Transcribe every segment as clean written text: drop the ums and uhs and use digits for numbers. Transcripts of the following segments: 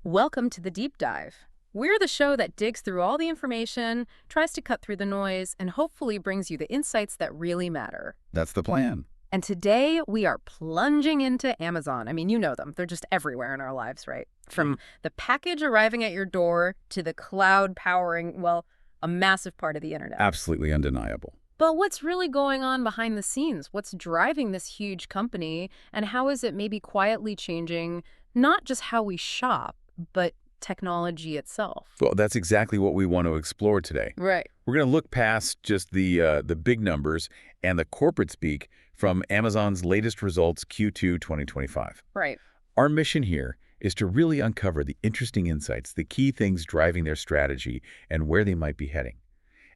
Welcome to the Deep Dive. We're the show that digs through all the information, tries to cut through the noise, and hopefully brings you the insights that really matter. That's the plan. And today we are plunging into Amazon. I mean, you know them. They're just everywhere in our lives, right? From the package arriving at your door to the cloud powering, well, a massive part of the internet. Absolutely undeniable. But what's really going on behind the scenes? What's driving this huge company? And how is it maybe quietly changing not just how we shop, but technology itself? Well, that's exactly what we want to explore today. Right. We're going to look past just the big numbers and the corporate speak from Amazon's latest results Q2 2025. Right. Our mission here is to really uncover the interesting insights, the key things driving their strategy, and where they might be heading.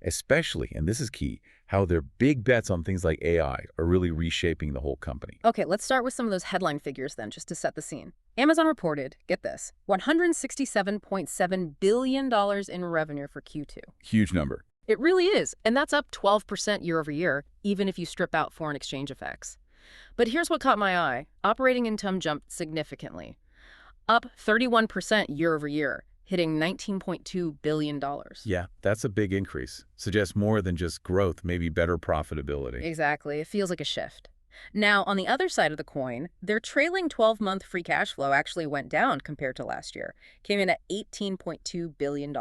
Especially, and this is key, how their big bets on things like AI are really reshaping the whole company. Okay, let's start with some of those headline figures then, just to set the scene. Amazon reported, get this, $167.7 billion in revenue for Q2. Huge number. It really is, and that's up 12% year over year, even if you strip out foreign exchange effects. But here's what caught my eye. Operating income jumped significantly, up 31% year over year, hitting $19.2 billion. Yeah, that's a big increase. Suggests more than just growth, maybe better profitability. Exactly. It feels like a shift. Now, on the other side of the coin, their trailing 12-month free cash flow actually went down compared to last year, came in at $18.2 billion.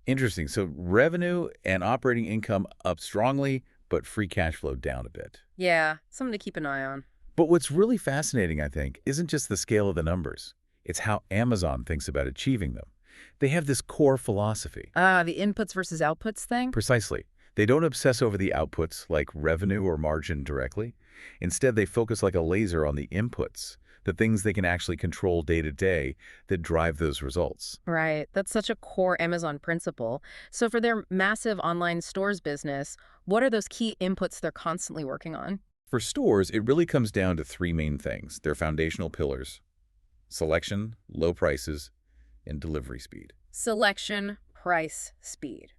Interesting. So revenue and operating income up strongly, but free cash flow down a bit. Yeah, something to keep an eye on. But what's really fascinating, I think, isn't just the scale of the numbers. It's how Amazon thinks about achieving them. They have this core philosophy. The inputs versus outputs thing? Precisely. They don't obsess over the outputs like revenue or margin directly. Instead, they focus like a laser on the inputs, the things they can actually control day to day that drive those results. Right. That's such a core Amazon principle. So for their massive online stores business, what are those key inputs they're constantly working on? For stores, it really comes down to three main things. Their foundational pillars: selection, low prices, and delivery speed. Selection, price, speed.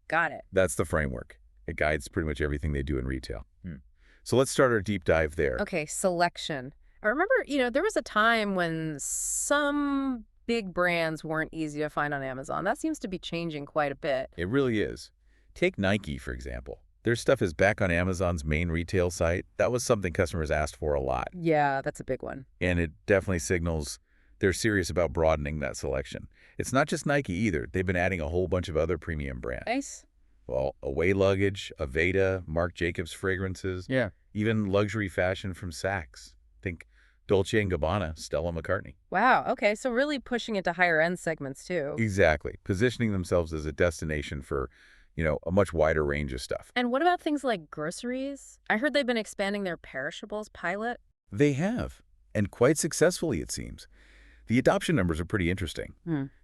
Got it. That's the framework. It guides pretty much everything they do in retail. So let's start our deep dive there. Okay, selection. I remember, there was a time when some big brands weren't easy to find on Amazon. That seems to be changing quite a bit. It really is. Take Nike, for example. Their stuff is back on Amazon's main retail site. That was something customers asked for a lot. Yeah, that's a big one. And it definitely signals they're serious about broadening that selection. It's not just Nike either. They've been adding a whole bunch of other premium brands. Nice. Well, Away Luggage, Aveda, Marc Jacobs fragrances, even luxury fashion from Saks. Think Dolce & Gabbana, Stella McCartney. Wow, okay, so really pushing into higher end segments too. Exactly. Positioning themselves as a destination for, a much wider range of stuff. And what about things like groceries? I heard they've been expanding their perishables pilot. They have, and quite successfully, it seems. The adoption numbers are pretty interesting.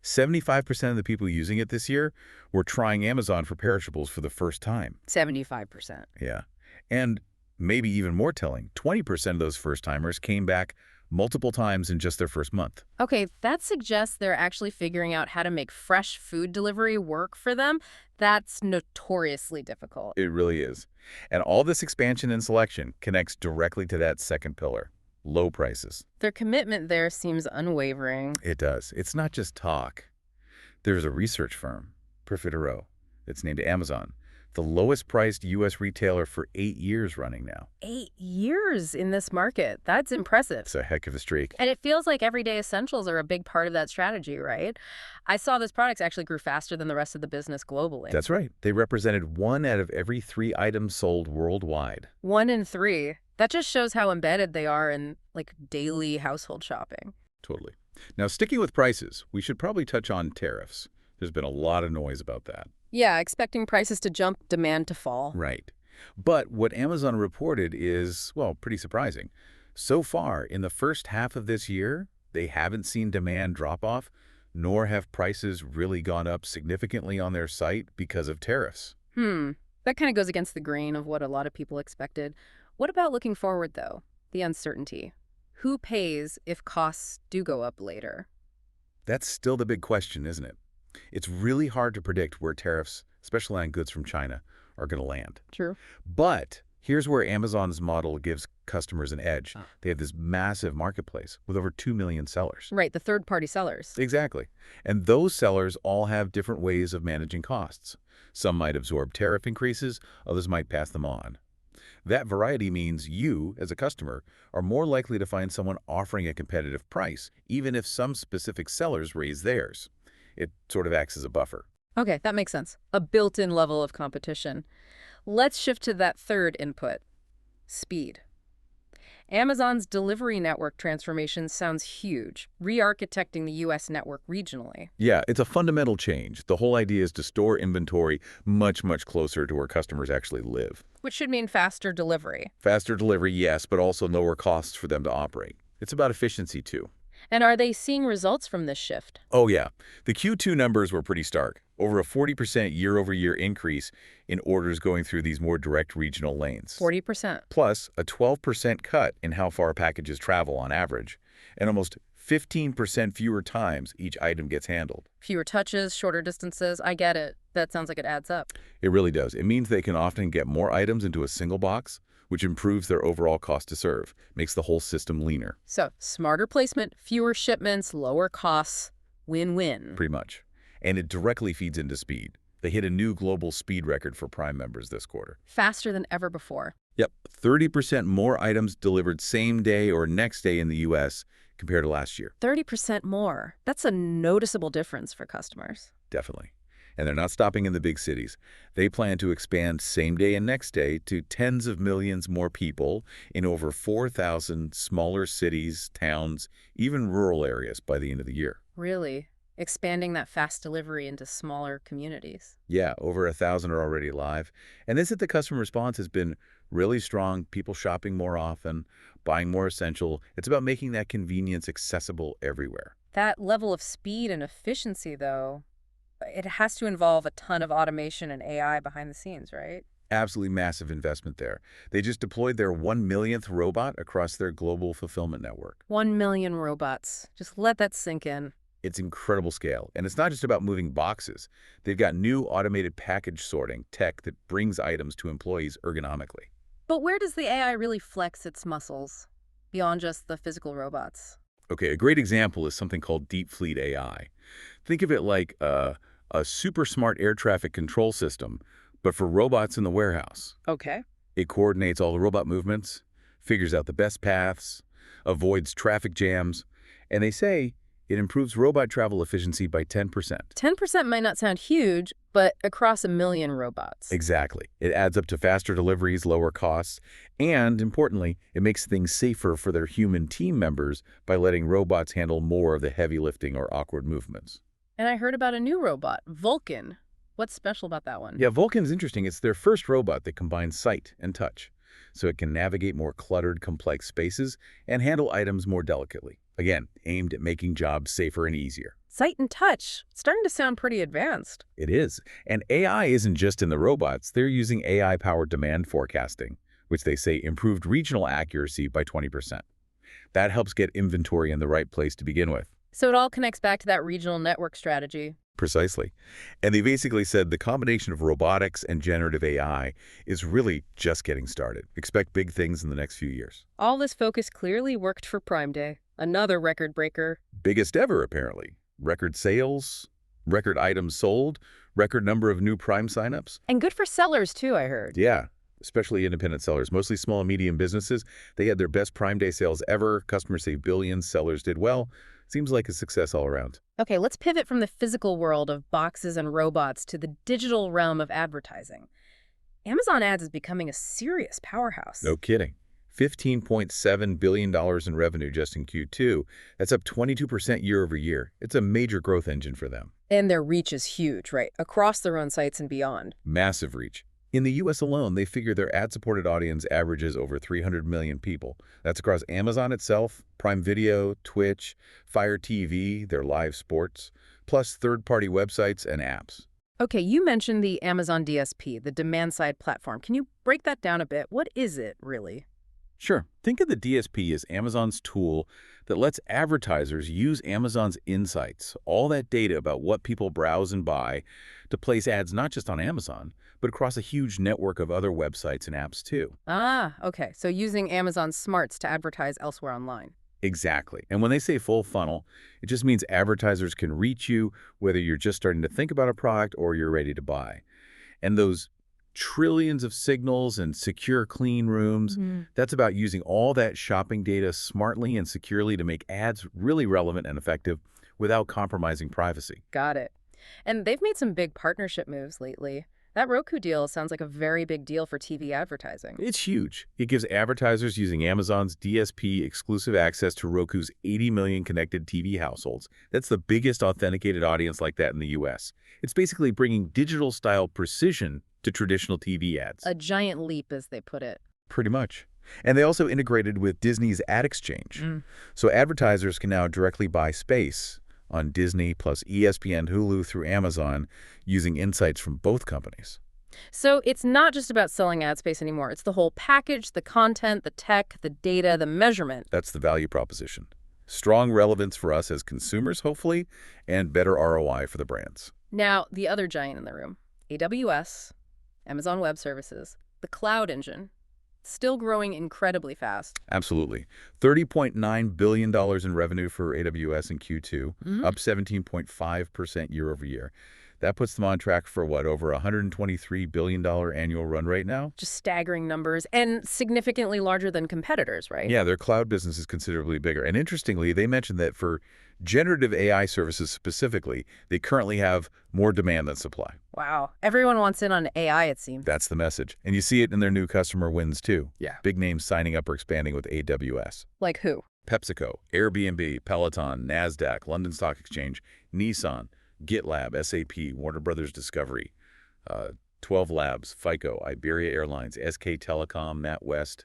75% of the people using it this year were trying Amazon for perishables for the first time. 75%. Yeah. And maybe even more telling, 20% of those first-timers came back multiple times in just their first month. Okay, that suggests they're actually figuring out how to make fresh food delivery work for them. That's notoriously difficult. It really is. And all this expansion and selection connects directly to that second pillar: low prices. Their commitment there seems unwavering. It does. It's not just talk. There's a research firm, Profitero, that's named Amazon, the lowest priced U.S. retailer for 8 years running now. 8 years in this market. That's impressive. It's a heck of a streak. And it feels like everyday essentials are a big part of that strategy, right? I saw those products actually grew faster than the rest of the business globally. That's right. They represented 1 out of every 3 items sold worldwide. 1 in 3. That just shows how embedded they are in, daily household shopping. Totally. Now, sticking with prices, we should probably touch on tariffs. There's been a lot of noise about that. Yeah, expecting prices to jump, demand to fall. Right. But what Amazon reported is, well, pretty surprising. So far, in the first half of this year, they haven't seen demand drop off, nor have prices really gone up significantly on their site because of tariffs. That kind of goes against the grain of what a lot of people expected. What about looking forward, though? The uncertainty. Who pays if costs do go up later? That's still the big question, isn't it? It's really hard to predict where tariffs, especially on goods from China, are going to land. True. But Here's where Amazon's model gives customers an edge. Ah. They have this massive marketplace with over 2 million sellers. Right, the third-party sellers. Exactly. And those sellers all have different ways of managing costs. Some might absorb tariff increases, others might pass them on. That variety means you, as a customer, are more likely to find someone offering a competitive price, even if some specific sellers raise theirs. It sort of acts as a buffer. Okay, that makes sense. A built-in level of competition. Let's shift to that third input, speed. Amazon's delivery network transformation sounds huge, re-architecting the U.S. network regionally. Yeah, it's a fundamental change. The whole idea is to store inventory much, much closer to where customers actually live. Which should mean faster delivery. Faster delivery, yes, but also lower costs for them to operate. It's about efficiency, too. And are they seeing results from this shift? Oh, yeah. The Q2 numbers were pretty stark. Over a 40% year-over-year increase in orders going through these more direct regional lanes. 40%. Plus, a 12% cut in how far packages travel on average, and almost 15% fewer times each item gets handled. Fewer touches, shorter distances. I get it. That sounds like it adds up. It really does. It means they can often get more items into a single box, which improves their overall cost to serve, makes the whole system leaner. So, smarter placement, fewer shipments, lower costs. Win-win. Pretty much. And it directly feeds into speed. They hit a new global speed record for Prime members this quarter. Faster than ever before. Yep, 30% more items delivered same day or next day in the U.S. compared to last year. 30% more. That's a noticeable difference for customers. Definitely. And they're not stopping in the big cities. They plan to expand same day and next day to tens of millions more people in over 4,000 smaller cities, towns, even rural areas by the end of the year. Really? Expanding that fast delivery into smaller communities. Yeah, over 1,000 are already live. And this is the customer response has been really strong. People shopping more often, buying more essential. It's about making that convenience accessible everywhere. That level of speed and efficiency, though, it has to involve a ton of automation and AI behind the scenes, right? Absolutely massive investment there. They just deployed their 1 millionth robot across their global fulfillment network. 1 million robots. Just let that sink in. It's incredible scale. And it's not just about moving boxes. They've got new automated package sorting tech that brings items to employees ergonomically. But where does the AI really flex its muscles beyond just the physical robots? Okay, a great example is something called Deep Fleet AI. Think of it like a super smart air traffic control system, but for robots in the warehouse. Okay. It coordinates all the robot movements, figures out the best paths, avoids traffic jams, and they say it improves robot travel efficiency by 10%. 10% might not sound huge, but across 1 million robots. Exactly. It adds up to faster deliveries, lower costs, and, importantly, it makes things safer for their human team members by letting robots handle more of the heavy lifting or awkward movements. And I heard about a new robot, Vulcan. What's special about that one? Yeah, Vulcan's interesting. It's their first robot that combines sight and touch, so it can navigate more cluttered, complex spaces and handle items more delicately. Again, aimed at making jobs safer and easier. Sight and touch. It's starting to sound pretty advanced. It is. And AI isn't just in the robots. They're using AI-powered demand forecasting, which they say improved regional accuracy by 20%. That helps get inventory in the right place to begin with. So it all connects back to that regional network strategy. Precisely. And they basically said the combination of robotics and generative AI is really just getting started. Expect big things in the next few years. All this focus clearly worked for Prime Day. Another record breaker. Biggest ever, apparently. Record sales, record items sold, record number of new Prime signups. And good for sellers, too, I heard. Yeah, especially independent sellers, mostly small and medium businesses. They had their best Prime Day sales ever. Customers saved billions. Sellers did well. Seems like a success all around. Okay, let's pivot from the physical world of boxes and robots to the digital realm of advertising. Amazon Ads is becoming a serious powerhouse. No kidding. $15.7 billion in revenue just in Q2. That's up 22% year over year. It's a major growth engine for them. And their reach is huge, right? Across their own sites and beyond. Massive reach. In the U.S. alone, they figure their ad-supported audience averages over 300 million people. That's across Amazon itself, Prime Video, Twitch, Fire TV, their live sports, plus third-party websites and apps. Okay, you mentioned the Amazon DSP, the demand-side platform. Can you break that down a bit? What is it, really? Sure. Think of the DSP as Amazon's tool that lets advertisers use Amazon's insights, all that data about what people browse and buy, to place ads not just on Amazon, but across a huge network of other websites and apps too. Ah, okay. So using Amazon Smarts to advertise elsewhere online. Exactly. And when they say full funnel, it just means advertisers can reach you whether you're just starting to think about a product or you're ready to buy. And those trillions of signals and secure clean rooms, that's about using all that shopping data smartly and securely to make ads really relevant and effective without compromising privacy. Got it. And they've made some big partnership moves lately. That Roku deal sounds like a very big deal for TV advertising. It's huge. It gives advertisers using Amazon's DSP exclusive access to Roku's 80 million connected TV households. That's the biggest authenticated audience like that in the US. It's basically bringing digital-style precision to traditional TV ads. A giant leap, as they put it. Pretty much. And they also integrated with Disney's Ad Exchange. So advertisers can now directly buy space on Disney plus ESPN, Hulu through Amazon using insights from both companies. So it's not just about selling ad space anymore. It's the whole package, the content, the tech, the data, the measurement. That's the value proposition. Strong relevance for us as consumers, hopefully, and better ROI for the brands. Now, the other giant in the room, AWS, Amazon Web Services, the cloud engine, still growing incredibly fast. Absolutely. $30.9 billion in revenue for AWS in Q2, up 17.5% year over year. That puts them on track for what, over $123 billion annual run rate now? Just staggering numbers and significantly larger than competitors, right? Yeah, their cloud business is considerably bigger. And interestingly, they mentioned that for generative AI services specifically, they currently have more demand than supply. Wow. Everyone wants in on AI, it seems. That's the message. And you see it in their new customer wins, too. Yeah. Big names signing up or expanding with AWS. Like who? PepsiCo, Airbnb, Peloton, NASDAQ, London Stock Exchange, Nissan, GitLab, SAP, Warner Brothers Discovery, 12 Labs, FICO, Iberia Airlines, SK Telecom, NatWest.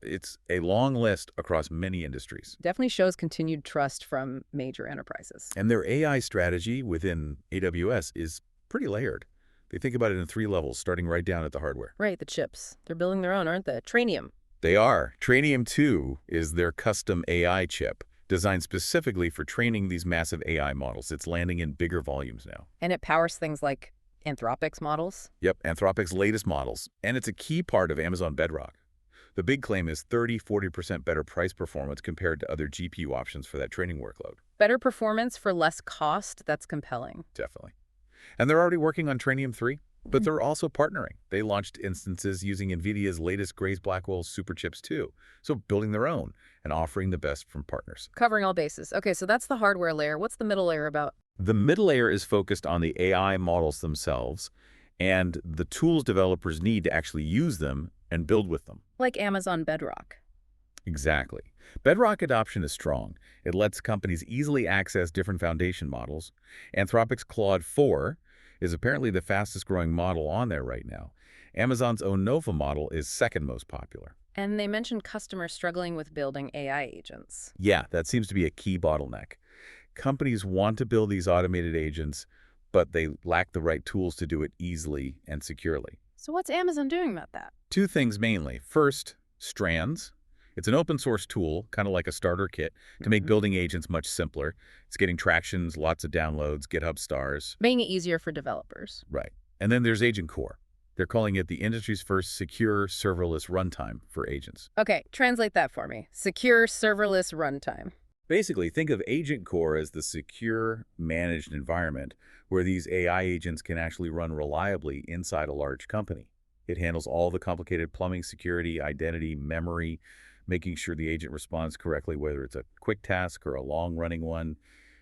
It's a long list across many industries. Definitely shows continued trust from major enterprises. And their AI strategy within AWS is pretty layered. They think about it in 3 levels, starting right down at the hardware. Right, the chips. They're building their own, aren't they? Trainium. They are. Trainium 2 is their custom AI chip, designed specifically for training these massive AI models. It's landing in bigger volumes now. And it powers things like Anthropic's models. Yep, Anthropic's latest models. And it's a key part of Amazon Bedrock. The big claim is 30–40% better price performance compared to other GPU options for that training workload. Better performance for less cost, that's compelling. Definitely. And they're already working on Trainium 3, but they're also partnering. They launched instances using NVIDIA's latest Grace Blackwell superchips too, so building their own and offering the best from partners. Covering all bases. Okay, so that's the hardware layer. What's the middle layer about? The middle layer is focused on the AI models themselves and the tools developers need to actually use them and build with them. Like Amazon Bedrock. Exactly. Bedrock adoption is strong. It lets companies easily access different foundation models. Anthropic's Claude 4 is apparently the fastest growing model on there right now. Amazon's own Nova model is second most popular. And they mentioned customers struggling with building AI agents. Yeah, that seems to be a key bottleneck. Companies want to build these automated agents, but they lack the right tools to do it easily and securely. So what's Amazon doing about that? 2 things mainly. First, Strands. It's an open source tool, kind of like a starter kit, to make building agents much simpler. It's getting tractions, lots of downloads, GitHub stars. Making it easier for developers. Right. And then there's Agent Core. They're calling it the industry's first secure serverless runtime for agents. Okay, translate that for me. Secure serverless runtime. Basically, think of Agent Core as the secure, managed environment where these AI agents can actually run reliably inside a large company. It handles all the complicated plumbing, security, identity, memory, making sure the agent responds correctly, whether it's a quick task or a long-running one.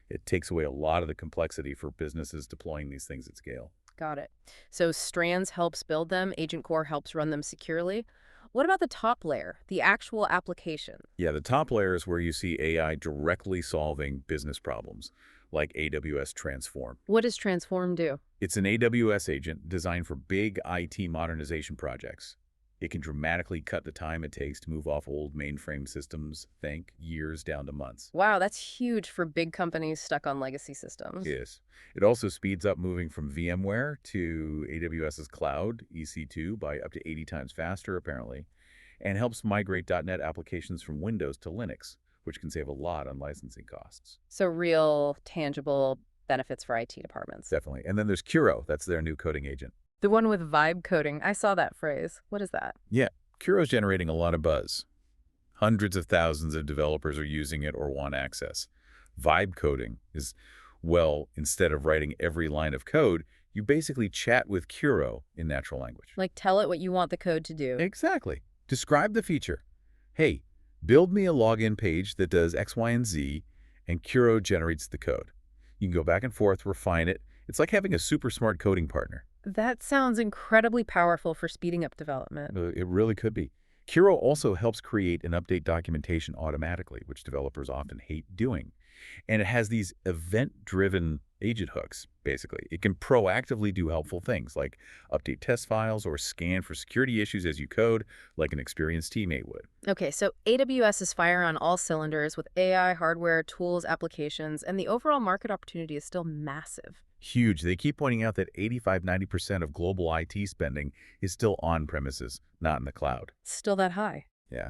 It takes away a lot of the complexity for businesses deploying these things at scale. Got it. So Strands helps build them, Agent Core helps run them securely. What about the top layer, the actual application? Yeah, the top layer is where you see AI directly solving business problems, like AWS Transform. What does Transform do? It's an AWS agent designed for big IT modernization projects. It can dramatically cut the time it takes to move off old mainframe systems, think years down to months. Wow, that's huge for big companies stuck on legacy systems. Yes. It also speeds up moving from VMware to AWS's cloud, EC2, by up to 80 times faster, apparently. and helps migrate .NET applications from Windows to Linux, which can save a lot on licensing costs. So real, tangible benefits for IT departments. Definitely. And then there's Kuro. That's their new coding agent. The one with vibe coding. I saw that phrase. What is that? Yeah, Kuro's generating a lot of buzz. Hundreds of thousands of developers are using it or want access. Vibe coding is, well, instead of writing every line of code, you basically chat with Kuro in natural language. Like tell it what you want the code to do. Exactly. Describe the feature. Hey, build me a login page that does X, Y, and Z, and Kuro generates the code. You can go back and forth, refine it. It's like having a super smart coding partner. That sounds incredibly powerful for speeding up development. It really could be. Kuro also helps create and update documentation automatically, which developers often hate doing. And it has these event-driven agent hooks, basically. It can proactively do helpful things like update test files or scan for security issues as you code, like an experienced teammate would. Okay, so AWS is firing on all cylinders with AI, hardware, tools, applications, and the overall market opportunity is still massive. Huge. They keep pointing out that 85–90% of global IT spending is still on-premises, not in the cloud. Still that high. Yeah.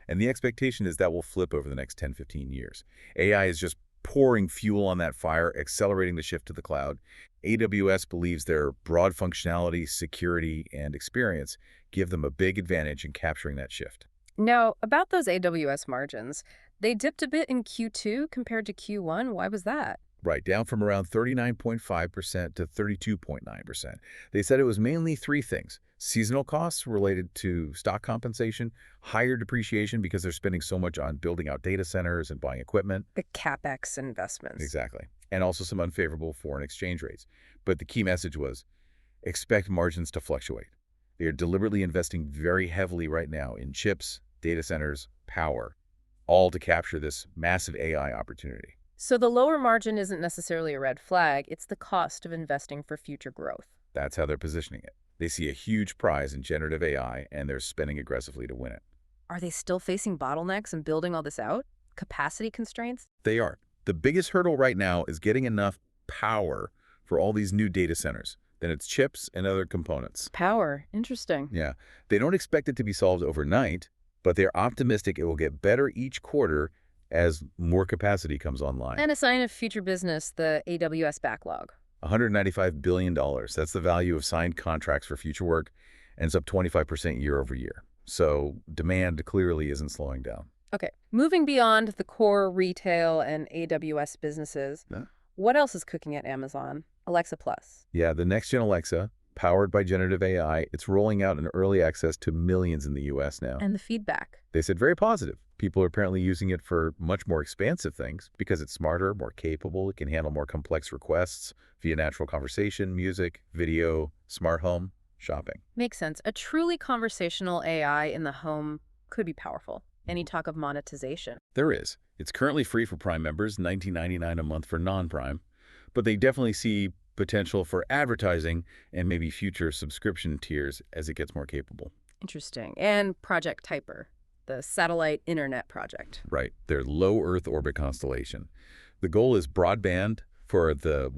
And the expectation is that will flip over the next 10–15 years. AI is just pouring fuel on that fire, accelerating the shift to the cloud. AWS believes their broad functionality, security, and experience give them a big advantage in capturing that shift. Now, about those AWS margins, they dipped a bit in Q2 compared to Q1. Why was that? Right, down from around 39.5% to 32.9%. They said it was mainly three things: seasonal costs related to stock compensation, higher depreciation because they're spending so much on building out data centers and buying equipment. The CapEx investments. Exactly. And also some unfavorable foreign exchange rates. But the key message was, expect margins to fluctuate. They are deliberately investing very heavily right now in chips, data centers, power, all to capture this massive AI opportunity. So the lower margin isn't necessarily a red flag, it's the cost of investing for future growth. That's how they're positioning it. They see a huge prize in generative AI, and they're spending aggressively to win it. Are they still facing bottlenecks in building all this out? Capacity constraints? They are. The biggest hurdle right now is getting enough power for all these new data centers. Then it's chips and other components. Power. Interesting. Yeah. They don't expect it to be solved overnight, but they're optimistic it will get better each quarter as more capacity comes online. And a sign of future business, the AWS backlog. $195 billion. That's the value of signed contracts for future work, and it's up 25% year over year. So demand clearly isn't slowing down. Okay, moving beyond the core retail and AWS businesses, Yeah. What else is cooking at Amazon? Alexa Plus. Yeah, the next-gen Alexa, powered by generative AI, it's rolling out in early access to millions in the U.S. now. And the feedback. They said very positive. People are apparently using it for much more expansive things because it's smarter, more capable. It can handle more complex requests via natural conversation, music, video, smart home, shopping. Makes sense. A truly conversational AI in the home could be powerful. Any talk of monetization? There is. It's currently free for Prime members, $19.99 a month for non-Prime, but they definitely see potential for advertising and maybe future subscription tiers as it gets more capable. Interesting. And Project Typer, the satellite internet project. Right. Their low Earth orbit constellation. The goal is broadband for the,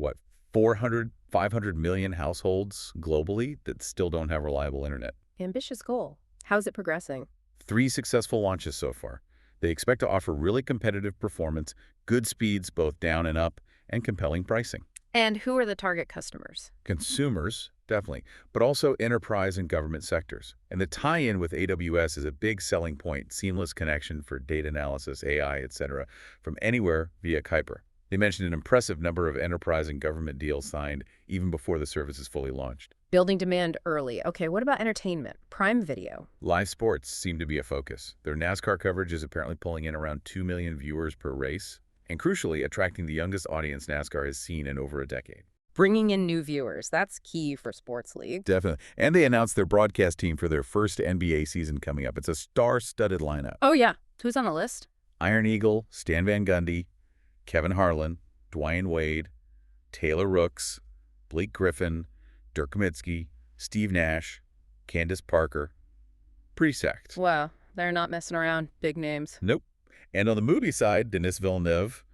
500 million households globally that still don't have reliable internet. Ambitious goal. How's it progressing? 3 successful launches so far. They expect to offer really competitive performance, good speeds both down and up, and compelling pricing. And who are the target customers? Consumers, definitely, but also enterprise and government sectors. And the tie-in with AWS is a big selling point: seamless connection for data analysis, AI, etc., from anywhere via Kuiper. They mentioned an impressive number of enterprise and government deals signed even before the service is fully launched. Building demand early. Okay, what about entertainment? Prime Video. Live sports seem to be a focus. Their NASCAR coverage is apparently pulling in around 2 million viewers per race, and crucially, attracting the youngest audience NASCAR has seen in over a decade. Bringing in new viewers. That's key for sports league. Definitely. And they announced their broadcast team for their first NBA season coming up. It's a star-studded lineup. Oh, yeah. Who's on the list? Iron Eagle, Stan Van Gundy, Kevin Harlan, Dwayne Wade, Taylor Rooks, Blake Griffin, Dirk Nowitzki, Steve Nash, Candace Parker. Pretty stacked. Wow, they're not messing around. Big names. Nope. And on the movie side, Denis Villeneuve,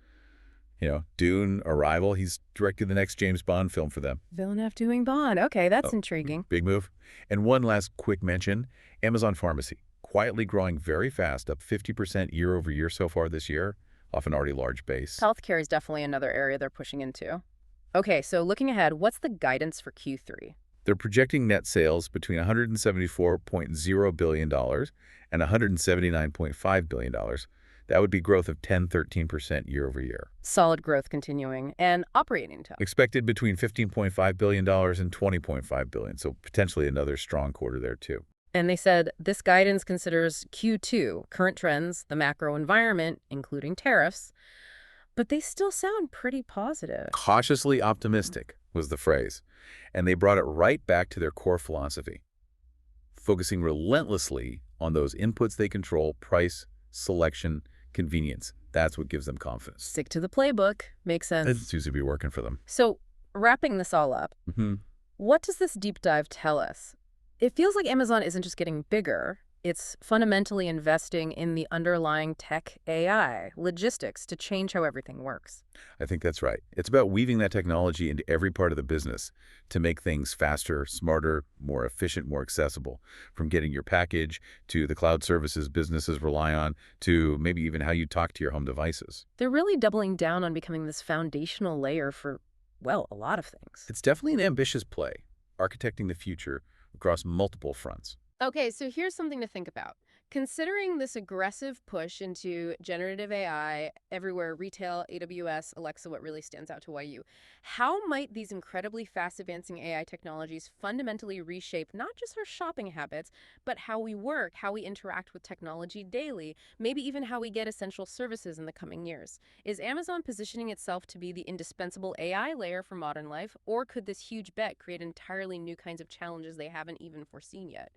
Dune, Arrival, he's directed the next James Bond film for them. Villeneuve doing Bond. Okay, that's intriguing. Big move. And one last quick mention, Amazon Pharmacy. quietly growing very fast, up 50% year over year so far this year, off an already large base. Healthcare is definitely another area they're pushing into. Okay, so looking ahead, what's the guidance for Q3? They're projecting net sales between $174.0 billion and $179.5 billion. That would be growth of 10–13% year over year. Solid growth continuing, and operating income. Expected between $15.5 billion and $20.5 billion, so potentially another strong quarter there too. And they said this guidance considers Q2, current trends, the macro environment, including tariffs, but they still sound pretty positive. Cautiously optimistic was the phrase, and they brought it right back to their core philosophy, focusing relentlessly on those inputs they control: price, selection, convenience. That's what gives them confidence. Stick to the playbook. Makes sense. It seems to be working for them. So, wrapping this all up, what does this deep dive tell us? It feels like Amazon isn't just getting bigger. It's fundamentally investing in the underlying tech, AI, logistics to change how everything works. I think that's right. It's about weaving that technology into every part of the business to make things faster, smarter, more efficient, more accessible, from getting your package to the cloud services businesses rely on to maybe even how you talk to your home devices. They're really doubling down on becoming this foundational layer for, well, a lot of things. It's definitely an ambitious play, architecting the future across multiple fronts. Okay, so here's something to think about. Considering this aggressive push into generative AI everywhere, retail, AWS, Alexa, what really stands out to YU, how might these incredibly fast advancing AI technologies fundamentally reshape not just our shopping habits, but how we work, how we interact with technology daily, maybe even how we get essential services in the coming years? Is Amazon positioning itself to be the indispensable AI layer for modern life, or could this huge bet create entirely new kinds of challenges they haven't even foreseen yet?